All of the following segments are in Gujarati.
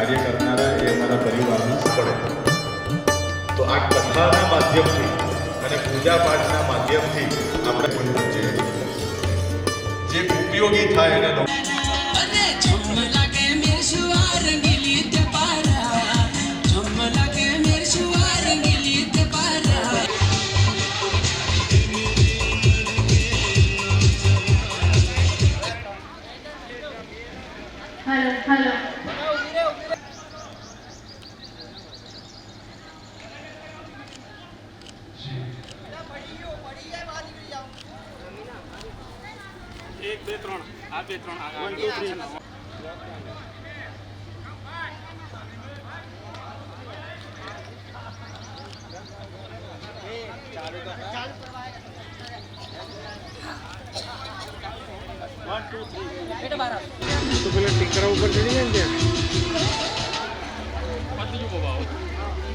કાર્ય કરનારા એ અમારા પરિવારનું જ પડે. તો આ કથાના માધ્યમથી અને પૂજા પાઠના માધ્યમથી આપણે જે ઉપયોગી થાય એને हेलो एक बे त्रण आ बे त्रण आ 1 2 3 बेटा बाहर तो पहले टिकरा ऊपर चढ़ी जाए क्या पति जो बाबा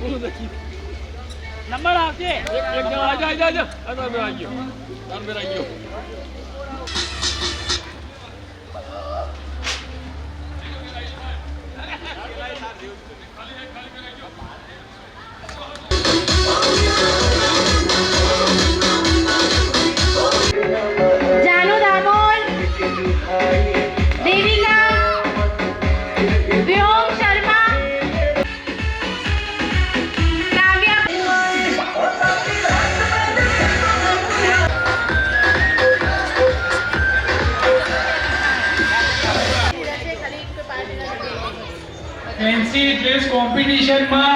बोलो देखिए नंबर आपके एक जगह आ जा अंदर आ गयो अंदर आ गयो ફેન્સી ડ્રેસ કોમ્પિટિશન માં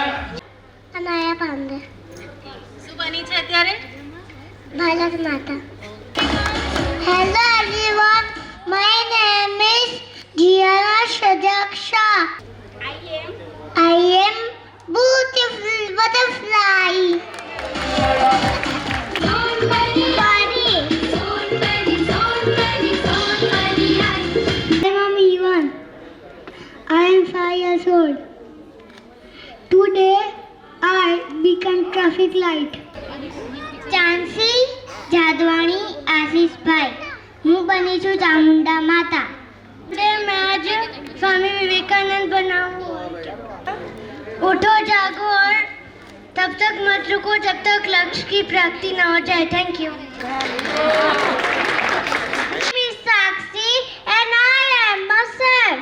અનાયા પાંડે શું બની છે અત્યારે? Bharat Mata. Hello everyone, my name is Jiyana Sajaksha. I am beautiful butterfly. I am 5 years old. Today I become traffic light. ચાંસી Jadwani આશીષભાઈ. હું બની છું ચામુંડા માતા. मैं आज स्वामी विवेकानंद बनाऊं. उठो जागो और तब तक मत रुको जब तक लक्ष्य की प्राप्ति न हो जाए. Thank you. Miss Sakshi and I am Masar.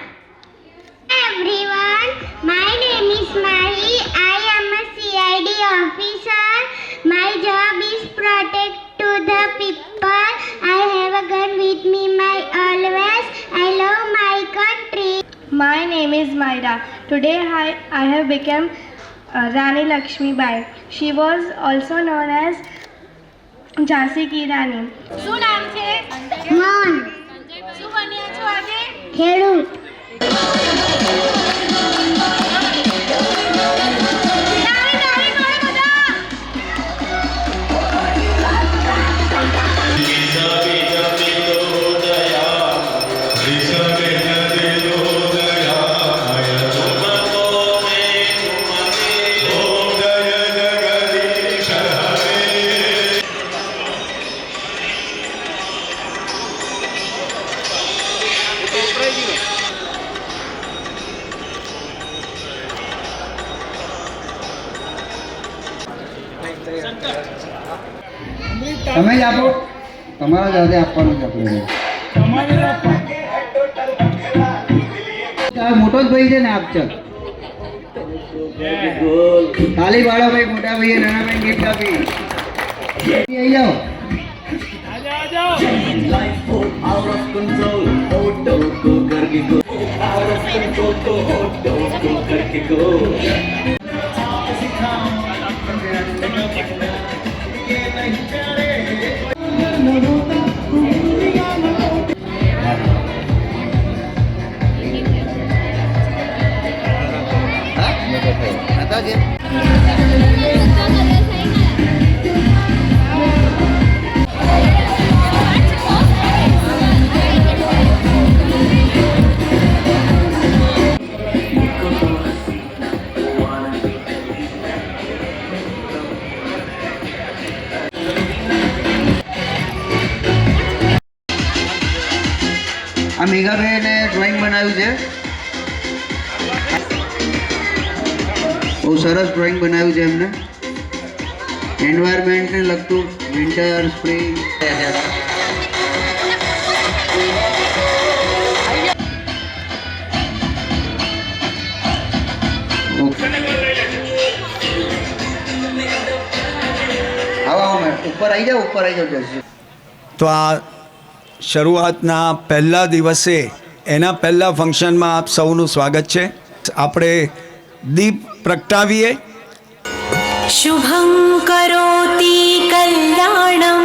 Everyone, my name is Mahi. I am a CID officer. My job is protect to the people. I have a gun with me, my always. I love my country. My name is Myra. Today I have become Rani Lakshmi Bai. She was also known as Jhansi ki Rani. શું નામ છે? Mon, શું બન્યા છો આજે? ખેડૂત. તમે જ આપો, તમારા જાતે આપવાનું છે આપણે. તમારે મોટો જ ભાઈ છે ને આપ ચાલ તાલી પાડો ભાઈ. મોટા ભાઈએ નાના ભાઈ ગીત આપી. આવી જાઓ. आ जाओ હતા છે આ મેઘાબેને ડ્રોઈંગ બનાવ્યું છે. બહુ સરસ ડ્રોઈંગ બનાવ્યું છે એમને. એન્વાયરમેન્ટને લગતું વિન્ટર સ્પ્રિંગ. ઉપર આવી જાઓ જલ્દી. તો આ શરૂઆતના પહેલા દિવસે એના પહેલા ફંક્શનમાં આપ સૌનું સ્વાગત છે. આપણે દીપ પ્રગટાવીએ. શુભં કરોતિ કલ્યાણમ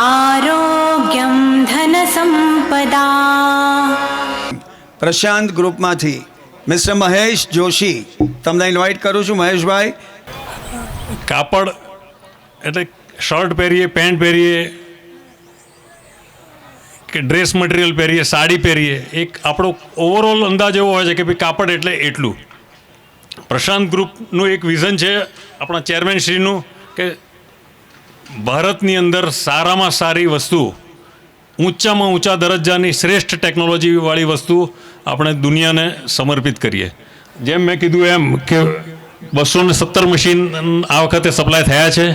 આરોગ્યમ ધન સંપદા. પ્રશાંત ગ્રુપમાંથી મિસ્ટર મહેશ જોશી, તમને ઇન્વાઇટ કરું છું. મહેશભાઈ, કાપડ એટલે શર્ટ પહેરીએ, પેન્ટ પહેરીએ કે ડ્રેસ મટીરિયલ પહેરીએ, સાડી પહેરીએ, એક આપણો ઓવરઓલ અંદાજ એવો હોય છે કે ભાઈ કાપડ એટલે એટલું. પ્રશાંત ગ્રુપનું એક વિઝન છે આપણા ચેરમેનશ્રીનું કે ભારતની અંદર સારામાં સારી વસ્તુ, ઊંચામાં ઊંચા દરજ્જાની શ્રેષ્ઠ ટેકનોલોજીવાળી વસ્તુ આપણે દુનિયાને સમર્પિત કરીએ. જેમ મેં કીધું એમ કે 217 મશીન આ વખતે સપ્લાય થયા છે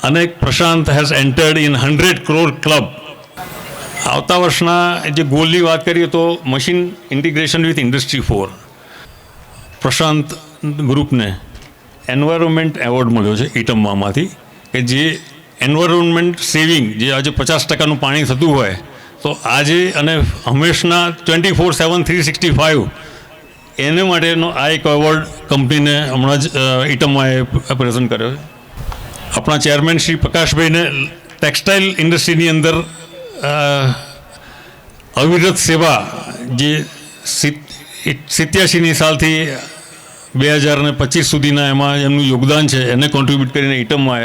અને Prashant has entered in 100 crore club. આવતા વર્ષના જે ગોલની વાત કરીએ તો machine integration with industry 4. Prashant ગ્રુપને એન્વાયરમેન્ટ એવોર્ડ મળ્યો છે ઇટમમાંથી કે જે એન્વાયરમેન્ટ સેવિંગ, જે આજે 50% પાણી થતું હોય તો આજે અને હંમેશના 24/7 365 એને માટેનો આ એક એવોર્ડ કંપનીને હમણાં જ ઇટમમાં પ્રેઝન્ટ કર્યો છે. આપણા ચેરમેન શ્રી પ્રકાશભાઈને ટેક્સટાઇલ ઇન્ડસ્ટ્રીની અંદર અવિરત સેવા, જે 87 સાલથી 2025 સુધીના એમાં એમનું યોગદાન છે, એને કોન્ટ્રીબ્યુટ કરીને ઇટમમાં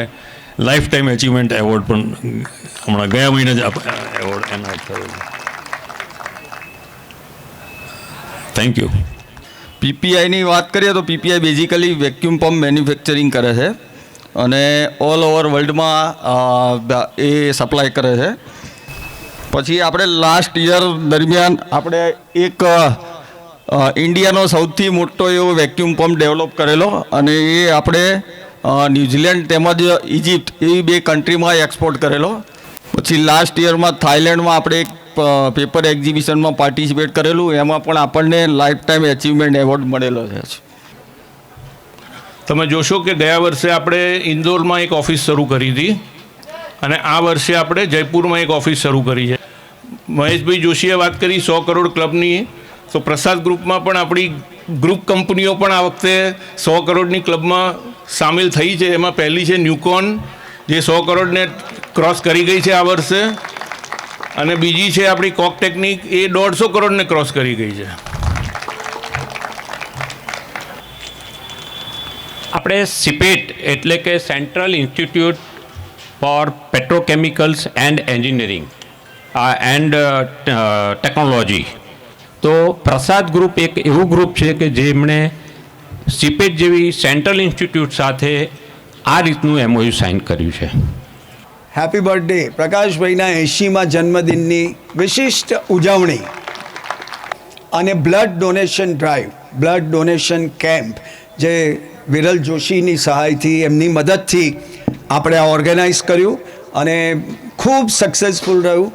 લાઈફ ટાઈમ અચીવમેન્ટ એવોર્ડ પણ હમણાં ગયા મહિને જ એવોર્ડ એનાયત થયો છે. Thank you. પીપીઆઈની વાત કરીએ તો PPI basically vacuum pump manufacturing કરે છે અને ઓલ ઓવર વર્લ્ડમાં એ સપ્લાય કરે છે. પછી આપણે લાસ્ટ યર દરમિયાન આપણે એક ઇન્ડિયાનો સૌથી મોટો એવો વેક્યુમ પમ્પ ડેવલપ કરેલો અને એ આપણે ન્યૂઝીલેન્ડ તેમજ ઇજિપ્ત એવી 2 કન્ટ્રીમાં એક્સપોર્ટ કરેલો. પછી લાસ્ટ યરમાં થાઈલેન્ડમાં આપણે એક પેપર એક્ઝિબિશનમાં પાર્ટિસિપેટ કરેલું, એમાં પણ આપણને લાઈફ ટાઈમ એચિવમેન્ટ એવોર્ડ મળેલો છે. તમે જોશો કે ગયા વર્ષે આપણે ઇન્દોરમાં એક ઓફિસ શરૂ કરી હતી અને આ વર્ષે આપણે જયપુરમાં એક ઓફિસ શરૂ કરી છે. મહેશભાઈ જોશીએ વાત કરી 100 કરોડ ક્લબની, તો પ્રસાદ ગ્રુપમાં પણ આપણી ગ્રુપ કંપનીઓ પણ આ વખતે 100 કરોડની ક્લબમાં સામેલ થઈ છે. એમાં પહેલી છે ન્યુકોન, જે 100 કરોડને ક્રોસ કરી ગઈ છે આ વર્ષે, અને બીજી છે આપણી કોક ટેકનિક, એ 150 કરોડને ક્રોસ કરી ગઈ છે. આપણે સિપેટ એટલે કે central institute for petrochemicals and engineering and technology, તો પ્રસાદ ગ્રુપ એક એવું ગ્રુપ છે કે જેમણે સિપેટ જેવી સેન્ટ્રલ ઇન્સ્ટિટ્યૂટ સાથે આ રીતનું MOU સાઇન કર્યું છે. Happy birthday. પ્રકાશભાઈના 80મા જન્મદિનની વિશિષ્ટ ઉજવણી અને blood donation drive, blood donation camp, જે વિરલ જોશીની સહાયથી, એમની મદદથી આપણે આ ઓર્ગેનાઇઝ કર્યું અને ખૂબ સક્સેસફુલ રહ્યું.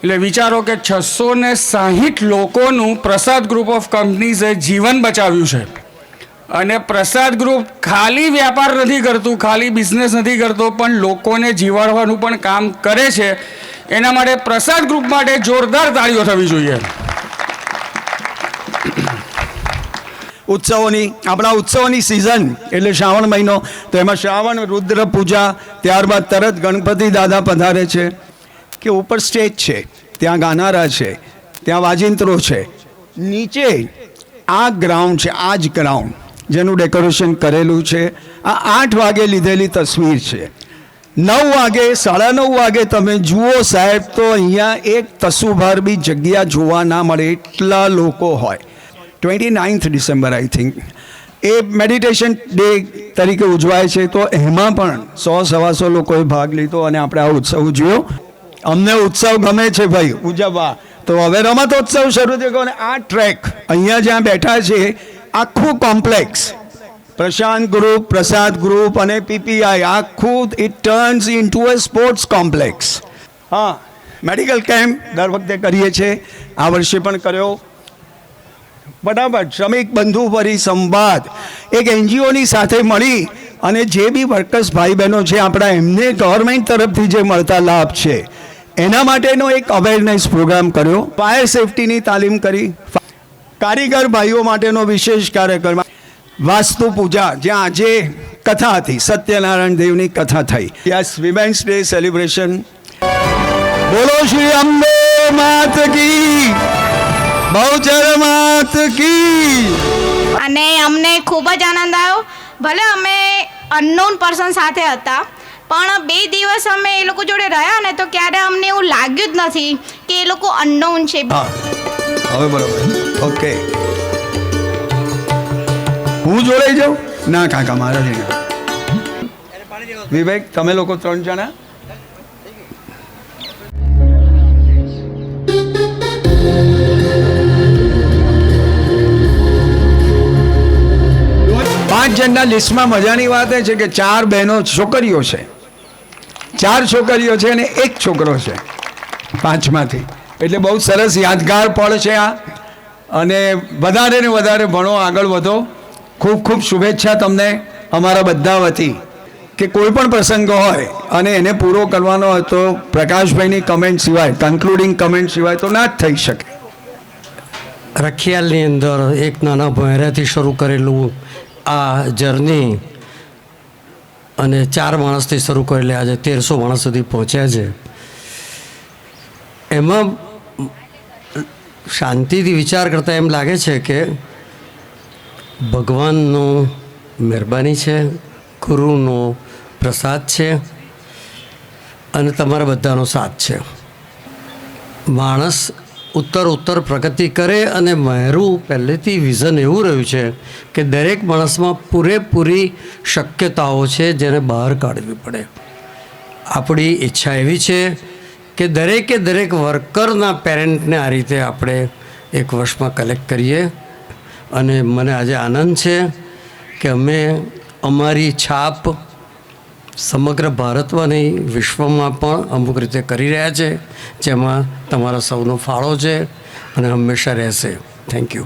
એટલે વિચારો કે 660 લોકોનું પ્રસાદ ગ્રુપ ઓફ કંપનીઝે જીવન બચાવ્યું છે. અને પ્રસાદ ગ્રુપ ખાલી વ્યાપાર નથી કરતું, ખાલી બિઝનેસ નથી કરતો, પણ લોકોને જીવાડવાનું પણ કામ કરે છે. એના માટે પ્રસાદ ગ્રુપ માટે જોરદાર તાળીઓ થવી જોઈએ. આપણા ઉત્સવોની સિઝન એટલે શ્રાવણ મહિનો, તો એમાં શ્રાવણ રુદ્ર પૂજા, ત્યારબાદ તરત ગણપતિ દાદા પધારે છે કે ઉપર સ્ટેજ છે, ત્યાં ગાનારા છે, ત્યાં વાજિંત્રો છે, નીચે આ ગ્રાઉન્ડ છે, આ જ ગ્રાઉન્ડ જેનું ડેકોરેશન કરેલું છે. આ 8 વાગે લીધેલી તસવીર છે. 9 વાગે, 9:30 વાગે તમે જુઓ સાહેબ, તો અહીંયા એક તસુભાર બી જગ્યા જોવા ના મળે એટલા લોકો હોય. 29th December I think. A meditation day તરીકે ઉજવાય છે, તો એમાં પણ 100-125 લોકોએ ભાગ લીધો અને આપણે આ ઉત્સવ ઉજવ્યો. અમને ઉત્સવ ગમે છે ભાઈ ઉજવવા, તો હવે રમતોત્સવ શરૂ થયો. અને આ ટ્રેક અહીંયા જ્યાં બેઠા છે આખું કોમ્પ્લેક્સ પ્રશાંત ગ્રુપ, પ્રસાદ ગ્રુપ અને પીપીઆઈ આખું it turns into a sports complex. હા, મેડિકલ કેમ્પ દર વખતે કરીએ છીએ, આ વર્ષે પણ કર્યો. ફટાફટ શ્રમિક બંધુ પરિસંવાદ એક એનજીઓની સાથે મળી અને જે બી વર્કર્સ ભાઈ બહેનો છે આપણા, એમને ગવર્મેન્ટ તરફથી જે મળતા લાભ છે એના માટેનો એક અવેરનેસ પ્રોગ્રામ કર્યો. ફાયર સેફટીની તાલીમ કરી, કારીગર ભાઈઓ માટેનો વિશેષ કાર્યક્રમ, વાસ્તુ પૂજા જ્યાં આજે કથા હતી, સત્યનારાયણ દેવની કથા થઈ. Yes, women's day celebration. બોલો શ્રી અંબે માત કી, બહુચર માત કી. અને અમને ખૂબ જ આનંદ આવ્યો. ભલે અમે અનનોન પર્સન સાથે હતા, પણ 2 દિવસ અમે એ લોકો જોડે રહ્યા ને તો ક્યારે અમને એવું લાગ્યું જ નથી કે એ લોકો અનનોન છે. હવે બરોબર, ઓકે. હું જોડાઈ જાઉં? ના કાકા, મારાથી ના. વિવેક, તમે લોકો 3 જણા. પાંચ જણના લિસ્ટમાં મજાની વાત એ છે કે 4 બહેનો છોકરીઓ છે, 4 છોકરીઓ છે અને 1 છોકરો છે 5માંથી. એટલે બહુ સરસ યાદગાર પળ છે આ. અને વધારે ને વધારે ભણો, આગળ વધો. ખૂબ ખૂબ શુભેચ્છા તમને અમારા બધા વતી. કે કોઈ પણ પ્રસંગ હોય અને એને પૂરો કરવાનો હોય તો પ્રકાશભાઈની કમેન્ટ સિવાય, કન્ક્લુડિંગ કમેન્ટ સિવાય તો ના જ થઈ શકે. રખિયાલની અંદર એક નાના ભોંયરાથી શરૂ કરેલું આ જર્ની અને 4 માણસથી શરૂ કરેલી આજે 1300 માણસ સુધી પહોંચ્યા છે. એમાં શાંતિથી વિચાર કરતાં એમ લાગે છે કે ભગવાનનું મહેરબાની છે, ગુરુનો પ્રસાદ છે અને તમારા બધાનો સાથ છે. માણસ ઉત્તર પ્રગતિ કરે અને મારું પહેલેથી વિઝન એવું રહ્યું છે કે દરેક માણસમાં પૂરેપૂરી શક્યતાઓ છે જેને બહાર કાઢવી પડે. આપણી ઈચ્છા એવી છે કે દરેક વર્કરના પેરેન્ટને આ રીતે આપણે એક વર્ષમાં કલેક્ટ કરીએ. અને મને આજે આનંદ છે કે અમે અમારી છાપ સમગ્ર ભારતમાં નહીં, વિશ્વમાં પણ અમુક રીતે કરી રહ્યા છે, જેમાં તમારા સૌનો ફાળો છે અને હંમેશા રહેશે. Thank you.